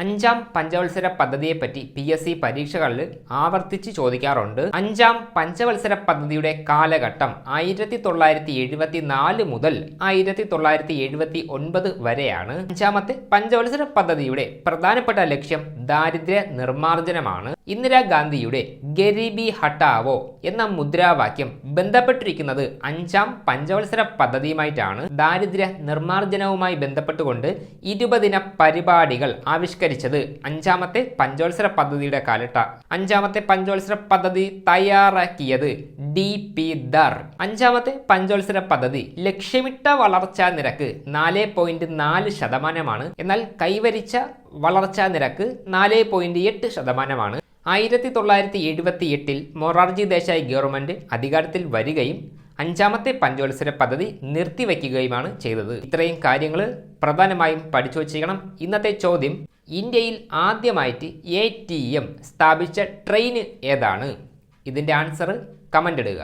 അഞ്ചാം പഞ്ചവത്സര പദ്ധതിയെപ്പറ്റി PSC പരീക്ഷകളിൽ ആവർത്തിച്ച് ചോദിക്കാറുണ്ട്. അഞ്ചാം പഞ്ചവത്സര പദ്ധതിയുടെ കാലഘട്ടം 1974 മുതൽ 1979 വരെയാണ്. അഞ്ചാമത്തെ പഞ്ചവത്സര പദ്ധതിയുടെ പ്രധാനപ്പെട്ട ലക്ഷ്യം ദാരിദ്ര്യ നിർമ്മാർജ്ജനമാണ്. ഇന്ദിരാഗാന്ധിയുടെ ഗരീബി ഹട്ടാവോ എന്ന മുദ്രാവാക്യം ബന്ധപ്പെട്ടിരിക്കുന്നത് അഞ്ചാം പഞ്ചവത്സര പദ്ധതിയുമായിട്ടാണ്. ദാരിദ്ര്യ നിർമ്മാർജ്ജനവുമായി ബന്ധപ്പെട്ടുകൊണ്ട് 20 ദിന പരിപാടികൾ ആവിഷ്കരിച്ചത് അഞ്ചാമത്തെ പഞ്ചവത്സര പദ്ധതിയുടെ കാലഘട്ട. അഞ്ചാമത്തെ പഞ്ചവത്സര പദ്ധതി തയ്യാറാക്കിയത് DP ദർ. അഞ്ചാമത്തെ പഞ്ചവത്സര പദ്ധതി ലക്ഷ്യമിട്ട വളർച്ചാ നിരക്ക് 4.4%, എന്നാൽ കൈവരിച്ച വളർച്ചാ നിരക്ക് 4.8%. 1978 മൊറാർജി ദേശായി ഗവൺമെന്റ് അധികാരത്തിൽ വരികയും അഞ്ചാമത്തെ പഞ്ചവത്സര പദ്ധതി നിർത്തിവെക്കുകയുമാണ് ചെയ്തത്. ഇത്രയും കാര്യങ്ങൾ പ്രധാനമായും പഠിച്ചു വച്ചിരിക്കണം. ഇന്നത്തെ ചോദ്യം: ഇന്ത്യയിൽ ആദ്യമായിട്ട് ATM സ്ഥാപിച്ച ട്രെയിൻ ഏതാണ്? ഇതിൻ്റെ ആൻസർ കമൻ്റ് ഇടുക.